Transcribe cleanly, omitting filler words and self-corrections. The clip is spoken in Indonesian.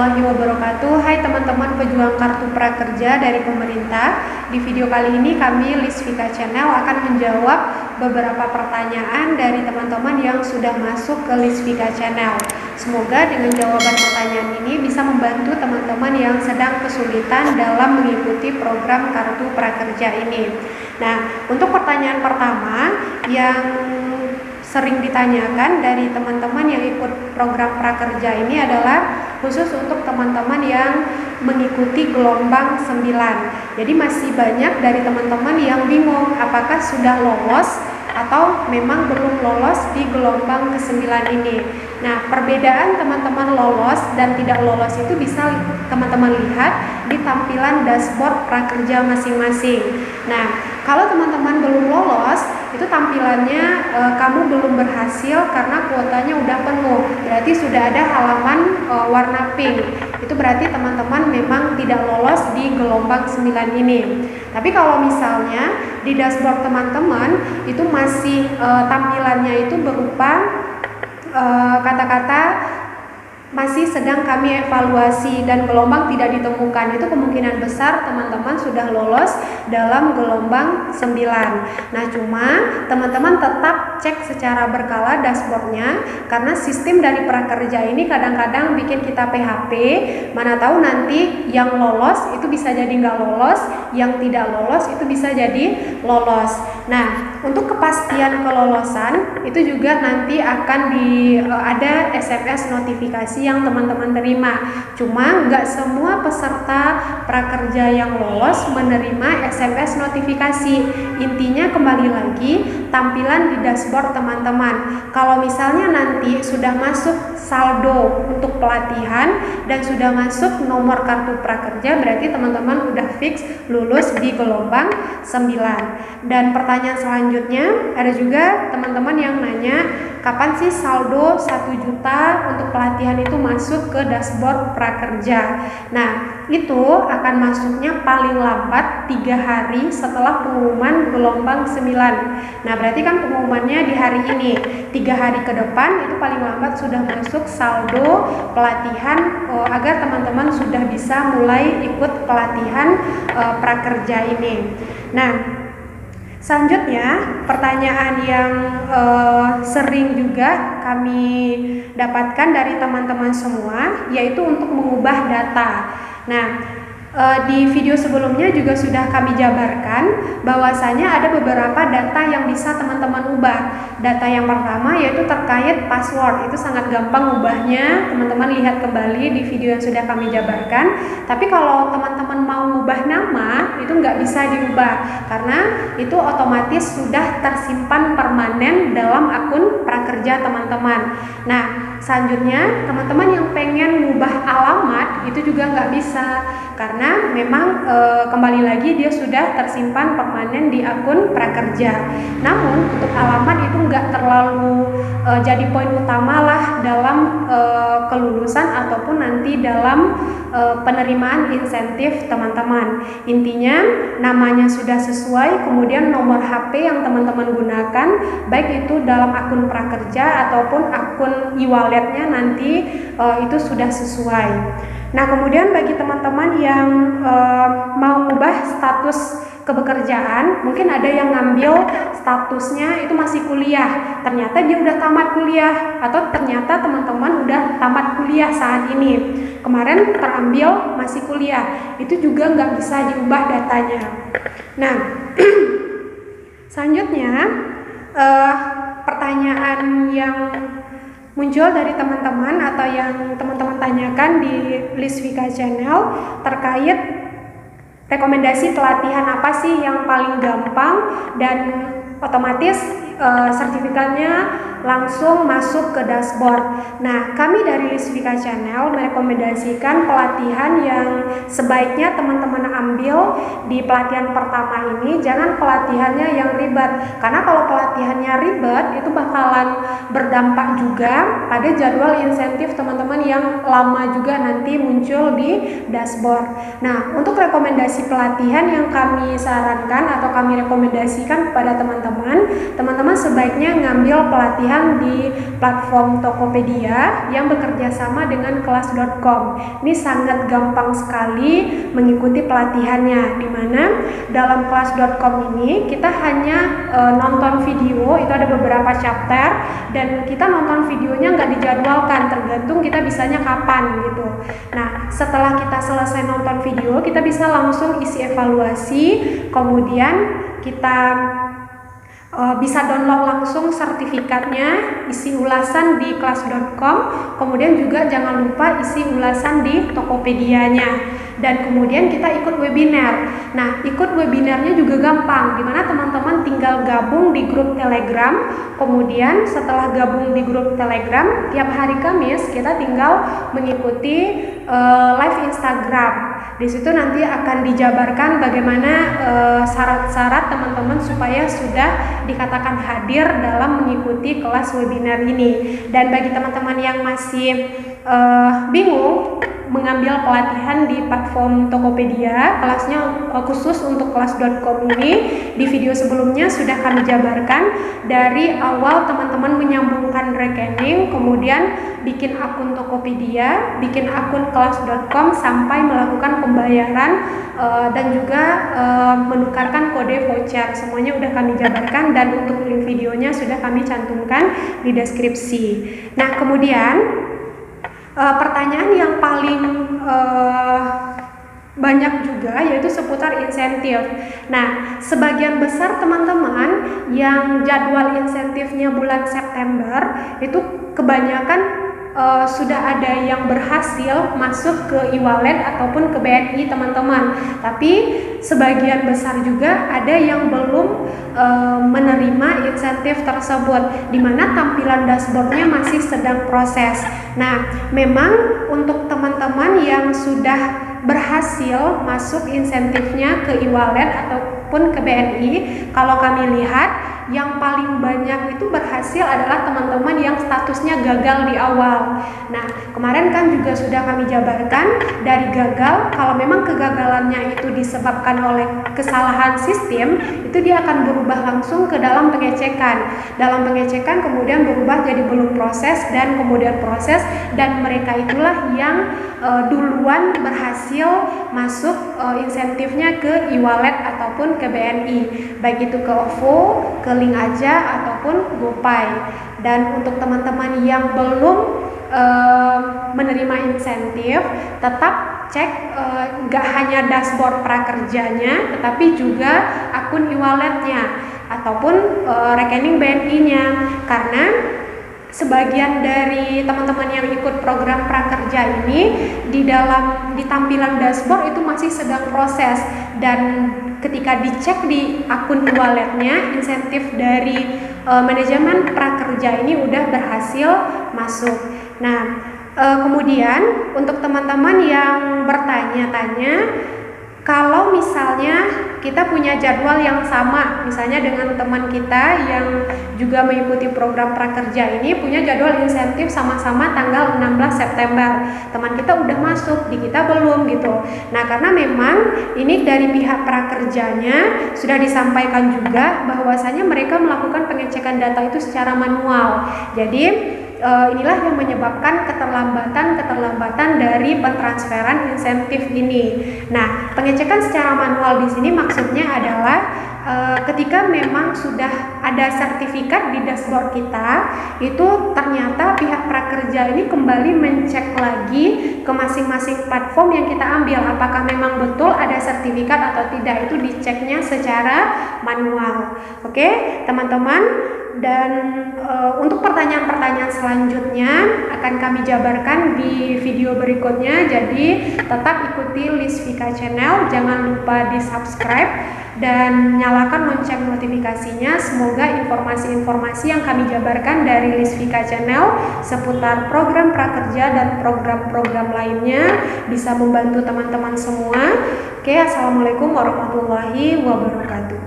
warahmatullahi wabarakatuh. Hai teman-teman pejuang kartu prakerja dari pemerintah. Di video kali ini kami Lisvika Channel akan menjawab beberapa pertanyaan dari teman-teman yang sudah masuk ke Lisvika Channel. Semoga dengan jawaban pertanyaan ini bisa membantu teman-teman yang sedang kesulitan dalam mengikuti program kartu prakerja ini. Nah, untuk pertanyaan pertama yang sering ditanyakan dari teman-teman yang ikut program prakerja ini adalah khusus untuk teman-teman yang mengikuti gelombang 9. Jadi masih banyak dari teman-teman yang bingung apakah sudah lolos atau memang belum lolos di gelombang ke-9 ini. Nah, perbedaan teman-teman lolos dan tidak lolos itu bisa teman-teman lihat di tampilan dashboard prakerja masing-masing. Nah, kalau teman-teman belum lolos, itu tampilannya kamu belum berhasil karena kuotanya udah penuh. Berarti sudah ada halaman warna pink. Itu berarti teman-teman memang tidak lolos di gelombang 9 ini. Tapi kalau misalnya di dashboard teman-teman itu masih tampilannya itu berupa kata-kata masih sedang kami evaluasi dan gelombang tidak ditemukan, itu kemungkinan besar teman-teman sudah lolos dalam gelombang 9. Nah, cuma teman-teman tetap cek secara berkala dashboardnya, karena sistem dari prakerja ini kadang-kadang bikin kita PHP. Mana tahu nanti yang lolos itu bisa jadi nggak lolos, yang tidak lolos itu bisa jadi lolos. Nah, untuk kepastian kelolosan itu juga nanti akan ada SMS notifikasi yang teman-teman terima. Cuma nggak semua peserta prakerja yang lolos menerima SMS notifikasi. Intinya kembali lagi tampilan di dashboard teman-teman. Kalau misalnya nanti sudah masuk saldo untuk pelatihan dan sudah masuk nomor kartu prakerja, berarti teman-teman udah fix lulus di gelombang 9. Dan pertanyaan selanjutnya ada juga teman-teman yang nanya, kapan sih saldo 1 juta untuk pelatihan itu masuk ke dashboard prakerja? Nah, itu akan masuknya paling lambat 3 hari setelah pengumuman gelombang 9. Nah, berarti kan pengumumannya di hari ini. 3 hari ke depan itu paling lambat sudah masuk saldo pelatihan agar teman-teman sudah bisa mulai ikut pelatihan prakerja ini. Nah, selanjutnya, pertanyaan yang sering juga kami dapatkan dari teman-teman semua, yaitu untuk mengubah data. Nah, di video sebelumnya juga sudah kami jabarkan bahwasanya ada beberapa data yang bisa teman-teman ubah. Data yang pertama yaitu terkait password, itu sangat gampang ubahnya, teman-teman lihat kembali di video yang sudah kami jabarkan. Tapi kalau teman-teman mau ubah nama, itu nggak bisa diubah karena itu otomatis sudah tersimpan permanen dalam akun prakerja teman-teman. Nah, selanjutnya teman-teman yang pengen mengubah alamat itu juga nggak bisa, karena memang kembali lagi dia sudah tersimpan permanen di akun prakerja. Namun untuk alamat itu nggak terlalu jadi poin utama lah dalam kelulusan ataupun nanti dalam penerimaan insentif teman-teman. Intinya namanya sudah sesuai, kemudian nomor HP yang teman-teman gunakan baik itu dalam akun prakerja ataupun akun e-walletnya nanti itu sudah sesuai. Nah, kemudian bagi teman-teman yang mau ubah status kebekerjaan, mungkin ada yang ngambil statusnya itu masih kuliah, ternyata dia udah tamat kuliah, atau ternyata teman-teman udah tamat kuliah saat ini, kemarin terambil masih kuliah, itu juga nggak bisa diubah datanya. Nah, selanjutnya pertanyaan yang muncul dari teman-teman atau yang teman-teman tanyakan di Lisvika Channel terkait rekomendasi pelatihan apa sih yang paling gampang dan otomatis sertifikatnya langsung masuk ke dashboard. Nah, kami dari Lisvika Channel merekomendasikan pelatihan yang sebaiknya teman-teman ambil di pelatihan pertama ini. Jangan pelatihannya yang ribet, karena kalau pelatihannya ribet, itu bakalan berdampak juga pada jadwal insentif teman-teman yang lama juga nanti muncul di dashboard. Nah, untuk rekomendasi pelatihan yang kami sarankan atau kami rekomendasikan kepada teman-teman sebaiknya ngambil pelatihan di platform Tokopedia yang bekerja sama dengan kelas.com. Ini sangat gampang sekali mengikuti pelatihannya, di mana dalam kelas.com ini kita hanya nonton video, itu ada beberapa chapter, dan kita nonton videonya nggak dijadwalkan, tergantung kita bisanya kapan gitu. Nah, setelah kita selesai nonton video, kita bisa langsung isi evaluasi, kemudian kita bisa download langsung sertifikatnya, isi ulasan di kelas.com, kemudian juga jangan lupa isi ulasan di Tokopedia-nya, dan kemudian kita ikut webinar. Nah, ikut webinarnya juga gampang, dimana teman-teman tinggal gabung di grup Telegram, kemudian setelah gabung di grup Telegram, tiap hari Kamis kita tinggal mengikuti live Instagram. Di situ nanti akan dijabarkan bagaimana syarat-syarat teman-teman supaya sudah dikatakan hadir dalam mengikuti kelas webinar ini. Dan bagi teman-teman yang masih bingung mengambil pelatihan di platform Tokopedia, kelasnya khusus untuk kelas.com ini, di video sebelumnya sudah kami jabarkan dari awal teman-teman menyambungkan rekening, kemudian bikin akun Tokopedia, bikin akun kelas.com sampai melakukan pembayaran dan juga menukarkan kode voucher. Semuanya sudah kami jabarkan, dan untuk link videonya sudah kami cantumkan di deskripsi. Nah, kemudian pertanyaan yang paling banyak juga yaitu seputar insentif. Nah, sebagian besar teman-teman yang jadwal insentifnya bulan September itu kebanyakan sudah ada yang berhasil masuk ke e-wallet ataupun ke BNI teman-teman, tapi sebagian besar juga ada yang belum menerima insentif tersebut, di mana tampilan dashboardnya masih sedang proses. Nah, memang untuk teman-teman yang sudah berhasil masuk insentifnya ke e-wallet ataupun ke BNI, kalau kami lihat yang paling banyak itu berhasil adalah teman-teman yang statusnya gagal di awal. Nah, kemarin kan juga sudah kami jabarkan, dari gagal, kalau memang kegagalannya itu disebabkan oleh kesalahan sistem, itu dia akan berubah langsung ke dalam pengecekan. Dalam pengecekan kemudian berubah jadi belum proses dan kemudian proses, dan mereka itulah yang duluan berhasil masuk insentifnya ke e-wallet ataupun ke BNI, baik itu ke OVO, ke Link Aja ataupun GoPay. Dan untuk teman-teman yang belum menerima insentif, tetap cek gak hanya dashboard prakerjanya, tetapi juga akun e-walletnya ataupun rekening BNI-nya, karena sebagian dari teman-teman yang ikut program prakerja ini di tampilan dashboard itu masih sedang proses, dan ketika dicek di akun e-walletnya, insentif dari manajemen prakerja ini udah berhasil masuk. Nah, kemudian untuk teman-teman yang bertanya-tanya, kalau misalnya kita punya jadwal yang sama, misalnya dengan teman kita yang juga mengikuti program prakerja ini punya jadwal insentif sama-sama tanggal 16 September. Teman kita udah masuk, di kita belum gitu. Nah, karena memang ini dari pihak prakerjanya sudah disampaikan juga bahwasanya mereka melakukan pengecekan data itu secara manual. Jadi inilah yang menyebabkan keterlambatan dari pentransferan insentif ini. Nah, pengecekan secara manual di sini maksudnya adalah ketika memang sudah ada sertifikat di dashboard kita, itu ternyata pihak prakerja ini kembali mencek lagi ke masing-masing platform yang kita ambil, apakah memang betul ada sertifikat atau tidak, itu diceknya secara manual. Oke, teman-teman. Dan untuk pertanyaan-pertanyaan selanjutnya akan kami jabarkan di video berikutnya. Jadi tetap ikuti Lisvika Channel, jangan lupa di subscribe dan nyalakan lonceng notifikasinya. Semoga informasi-informasi yang kami jabarkan dari Lisvika Channel seputar program prakerja dan program-program lainnya bisa membantu teman-teman semua. Oke, assalamualaikum warahmatullahi wabarakatuh.